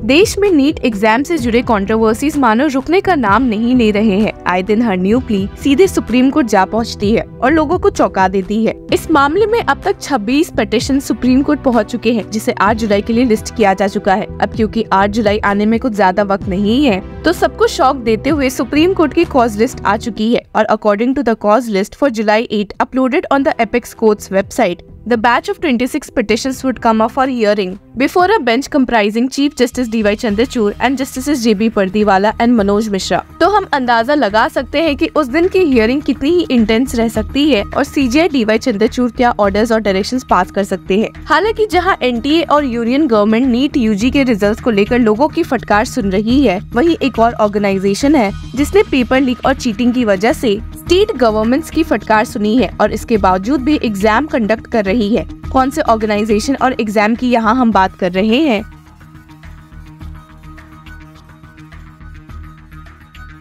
देश में NEET exam से जुड़े कंट्रोवर्सीज मानो रुकने का नाम नहीं ले रहे हैं। आए दिन हर न्यू प्ली सीधे सुप्रीम कोर्ट जा पहुंचती है और लोगों को चौंका देती है। इस मामले में अब तक 26 पिटीशन सुप्रीम कोर्ट पहुंच चुके हैं, जिसे 8 जुलाई के लिए लिस्ट किया जा चुका है। अब क्योंकि 8 जुलाई आने में कुछ ज्यादा वक्त नहीं है, तो सबको शॉक देते हुए सुप्रीम कोर्ट की कॉज लिस्ट आ चुकी है। और according to the cause list for July 8 uploaded on the apex court's website, the batch of 26 petitions would come up for hearing before a bench comprising Chief Justice D.Y. Chandrachud and Justices J.B. Pardiwala and Manoj Mishra। तो हम अंदाजा लगा सकते हैं कि उस दिन की हियरिंग कितनी ही इंटेंस रह सकती है और CJI D.Y. चंद्रचूड़ क्या ऑर्डर्स और डायरेक्शंस पास कर सकते हैं। हालांकि जहां NTA और यूनियन गवर्नमेंट नीट UG के रिजल्ट्स को लेकर लोगों की फटकार सुन रही है, वहीं एक और ऑर्गेनाइजेशन है जिसने पेपर लीक और चीटिंग की वजह से स्टेट गवर्नमेंट्स की फटकार सुनी है और इसके बावजूद भी एग्जाम कंडक्ट कर रही है। कौन से ऑर्गेनाइजेशन और एग्जाम की यहाँ हम बात कर रहे हैं,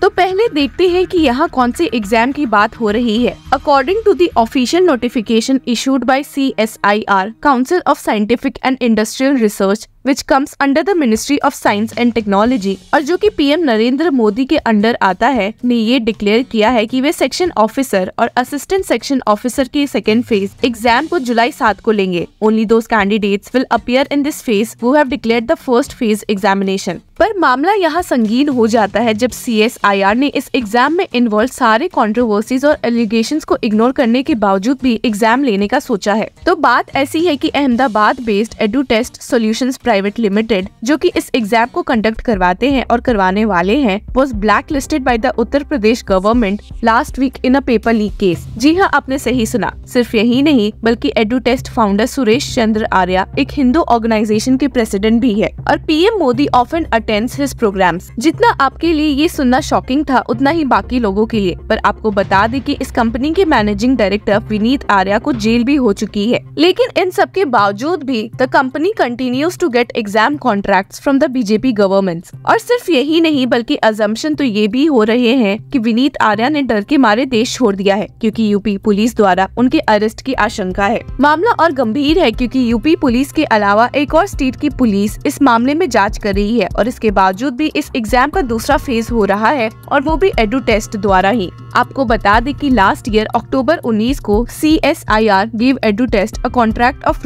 तो पहले देखते हैं कि यहाँ कौन से एग्जाम की बात हो रही है। According to the official notification issued by CSIR council of scientific and industrial research which comes under the Ministry of Science and Technology, और जो कि PM नरेंद्र मोदी के अंडर आता है, ने ये डिक्लेयर किया है कि वे सेक्शन ऑफिसर और असिस्टेंट सेक्शन ऑफिसर के सेकेंड फेज एग्जाम को जुलाई 7 को लेंगे। Only those candidates will appear in this phase who have declared the first phase examination। पर मामला यहाँ संगीन हो जाता है जब CSIR ने इस एग्जाम में इन्वॉल्व सारे कंट्रोवर्सीज और एलिगेशंस को इग्नोर करने के बावजूद भी एग्जाम लेने का सोचा है। तो बात ऐसी है कि Ahmedabad based Edutest solutions private limited, जो कि इस एग्जाम को कंडक्ट करवाते हैं और करवाने वाले हैं, was blacklisted by the Uttar Pradesh government last week in a paper leak case. जी हाँ, आपने सही सुना। सिर्फ यही नहीं बल्कि एडुटेस्ट फाउंडर सुरेश चंद्र आर्या एक हिंदू ऑर्गेनाइजेशन के प्रेसिडेंट भी है और PM Modi often attends his programmes. जितना आपके लिए ये सुनना शॉकिंग था, उतना ही बाकी लोगों के लिए। पर आपको बता दें कि इस कंपनी के मैनेजिंग डायरेक्टर विनीत आर्या को जेल भी हो चुकी है। लेकिन इन सब के बावजूद भी the company continues to get exam contracts from the BJP governments. और सिर्फ यही नहीं बल्कि अजम्पशन तो ये भी हो रहे हैं कि विनीत आर्या ने डर के मारे देश छोड़ दिया है, क्योंकि यूपी पुलिस द्वारा उनके अरेस्ट की आशंका है। मामला और गंभीर है क्योंकि यूपी पुलिस के अलावा एक और स्टेट की पुलिस इस मामले में जांच कर रही है और इसके बावजूद भी इस एग्जाम का दूसरा फेज हो रहा है और वो भी एडु टेस्ट द्वारा ही। आपको बता दें कि लास्ट ईयर अक्टूबर 19 को CSIR gave EduTest a contract of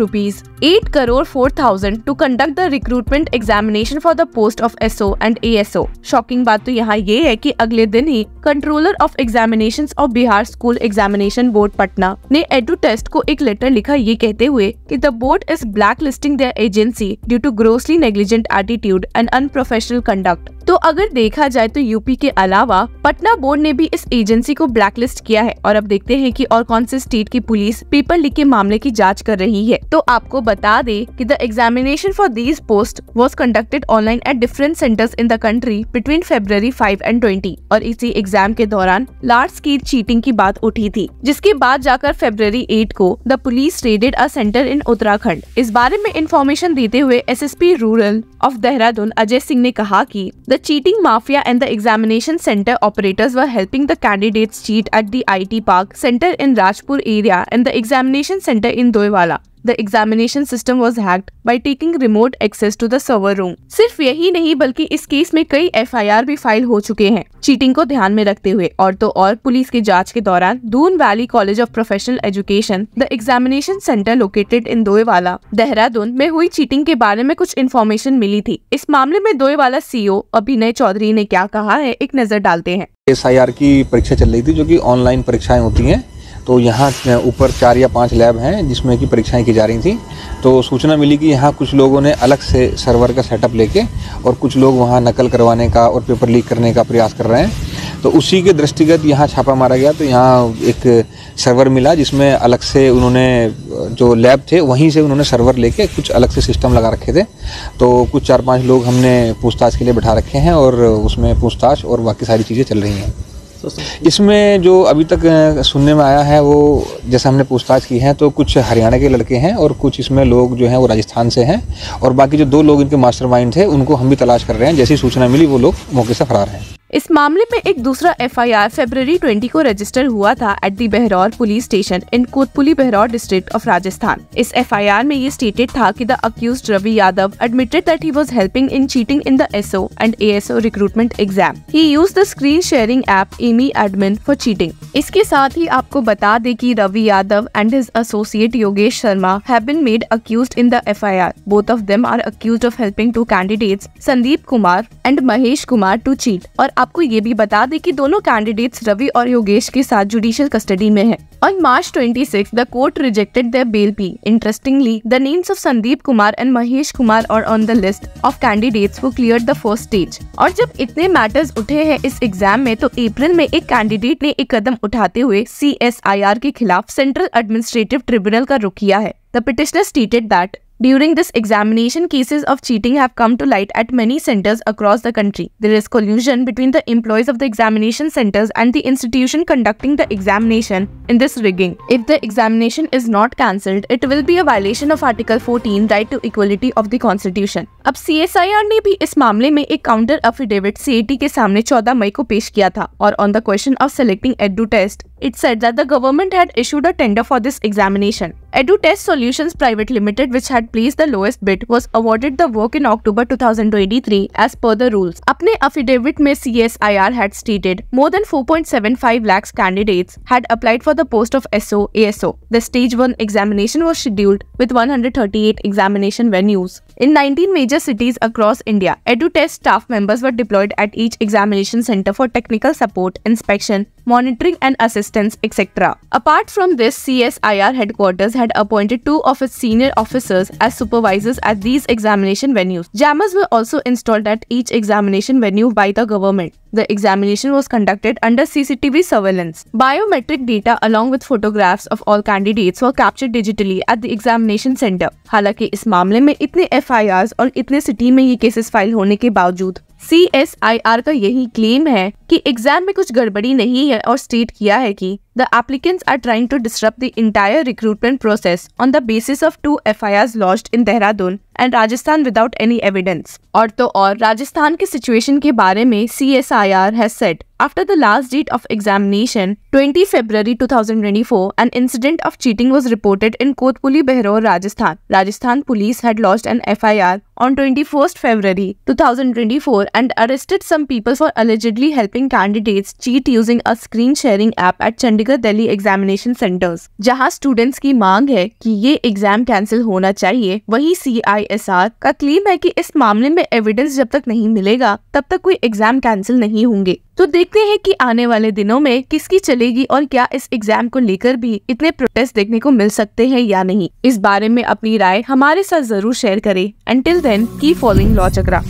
₹8,04,000 to conduct the recruitment examination for the post of SO and ASO। Shocking बात तो यहाँ ये है कि अगले दिन ही controller of examinations of Bihar school examination board Patna ने EduTest को एक लेटर लिखा ये कहते हुए कि the board is blacklisting their agency due to grossly negligent attitude and unprofessional conduct. तो अगर देखा जाए तो यूपी के अलावा पटना बोर्ड ने भी इस एजेंसी को ब्लैकलिस्ट किया है और अब देखते हैं कि और कौन से स्टेट की पुलिस पेपर लीक के मामले की जांच कर रही है। तो आपको बता दे कि the examination for these post was conducted online at different centres in the country between February 5 and 20 और इसी एग्जाम के दौरान लार्ज स्केल चीटिंग की बात उठी थी, जिसके बाद जाकर February 8 को the police raided a centre in Uttarakhand. इस बारे में इंफॉर्मेशन देते हुए SSP rural of Dehradun Ajay Singh ने कहा कि The cheating mafia and the examination center operators were helping the candidates cheat at the IT Park Center in Rajpur area and the examination center in Doiwala। The examination system was hacked by taking remote access to the server room। सिर्फ यही नहीं बल्कि इस case में कई FIR भी file हो चुके हैं चीटिंग को ध्यान में रखते हुए। और तो और पुलिस की जांच के दौरान Doon valley college of professional education the examination centre located in Doiwala Dehradun में हुई चीटिंग के बारे में कुछ इन्फॉर्मेशन मिली थी। इस मामले में दोईवाला CEO अभिनय चौधरी ने क्या कहा है, एक नजर डालते हैं। SIR की परीक्षा चल रही थी जो कि ऑनलाइन परीक्षाएं होती हैं, तो यहाँ ऊपर 4 या 5 लैब हैं जिसमें कि परीक्षाएं की जा रही थी। तो सूचना मिली कि यहाँ कुछ लोगों ने अलग से सर्वर का सेटअप लेके और कुछ लोग वहाँ नकल करवाने का और पेपर लीक करने का प्रयास कर रहे हैं। तो उसी के दृष्टिगत यहाँ छापा मारा गया। तो यहाँ एक सर्वर मिला जिसमें अलग से उन्होंने जो लैब थे वहीं से उन्होंने सर्वर लेके कुछ अलग से सिस्टम लगा रखे थे। तो कुछ 4-5 लोग हमने पूछताछ के लिए बैठा रखे हैं और उसमें पूछताछ और बाकी सारी चीज़ें चल रही हैं। इसमें जो अभी तक सुनने में आया है वो जैसे हमने पूछताछ की है तो कुछ हरियाणा के लड़के हैं और कुछ इसमें लोग जो हैं वो राजस्थान से हैं और बाकी जो 2 लोग इनके मास्टरमाइंड थे उनको हम भी तलाश कर रहे हैं। जैसी सूचना मिली वो लोग मौके से फरार हैं। इस मामले में एक दूसरा FIR फरवरी 20 को रजिस्टर हुआ था at the Behror police station in Kotputli Behror district of Rajasthan. इस FIR में ये स्टेटेड था कि the accused Ravi Yadav admitted that he was helping in cheating in the SO and ASO recruitment exam. He used the screen sharing app Ammyy admin for cheating. इसके साथ ही आपको बता दें कि Ravi Yadav and his associate Yogesh Sharma have been made accused in the FIR। Both of them are accused of helping to candidates Sandeep Kumar and Mahesh Kumar to cheat. और आपको ये भी बता दें कि दोनों कैंडिडेट्स रवि और योगेश के साथ जुडिशियल कस्टडी में हैं। On March 26, the court rejected their bail plea. Interestingly, the names of Sandeep Kumar and Mahesh Kumar are on the list of candidates who cleared the first stage. और जब इतने matters उठे हैं इस exam में, तो अप्रैल में एक कैंडिडेट ने एक कदम उठाते हुए CSIR के खिलाफ सेंट्रल एडमिनिस्ट्रेटिव ट्रिब्यूनल का रुख किया है। The petitioner stated that during this examination, cases of cheating have come to light at many centers across the country. There is collusion between the employees of the examination centers and the institution conducting the examination in this rigging. If the examination is not cancelled, it will be a violation of Article 14, Right to Equality of the Constitution. अब CSIR ने भी इस मामले में एक counter affidavit CAT के सामने 14 मई को पेश किया था और on the question of selecting Edu Test, it said that the government had issued a tender for this examination. Edu Test Solutions Private Limited, which had placed the lowest bid, was awarded the work in October 2023 as per the rules. अपने affidavit में CSIR had stated more than 4.75 lakhs candidates had applied for the post of SO ASO. The stage 1 examination was scheduled with 138 examination venues in 19 major cities across India. Edu Test staff members were deployed at each examination center for technical support, inspection, monitoring and assistance, etc. Apart from this, CSIR headquarters had appointed 2 of its senior officers as supervisors at these examination venues. Jammers were also installed at each examination venue by the government. The examination was conducted under CCTV surveillance. Biometric data along with photographs of all candidates were captured digitally at the examination center. हालांकि इस मामले में इतने FIRs और इतने city में ये cases file होने के बावजूद CSIR का यही क्लेम है कि एग्जाम में कुछ गड़बड़ी नहीं है और स्टेट किया है कि the applicants are trying to disrupt the entire recruitment process on the basis of 2 FIRs lodged in Dehradun and Rajasthan without any evidence. और तो और राजस्थान के सिचुएशन के बारे में CSIR has said after the last date of examination 20 February 2024 an incident of cheating was reported in Kotpuli Behraur Rajasthan. Rajasthan police had lodged an FIR on 21st February 2024 and arrested some people for allegedly helping candidates cheat using a screen sharing app at Chandigarh Delhi examination centers. जहां students की मांग है कि ये exam cancel होना चाहिए, वहीं CISR का क्लेम है कि इस मामले में एविडेंस जब तक नहीं मिलेगा तब तक कोई एग्जाम कैंसिल नहीं होंगे। तो देखते हैं कि आने वाले दिनों में किसकी चलेगी और क्या इस एग्जाम को लेकर भी इतने प्रोटेस्ट देखने को मिल सकते हैं या नहीं। इस बारे में अपनी राय हमारे साथ जरूर शेयर करें। Until then, keep following law चक्रा।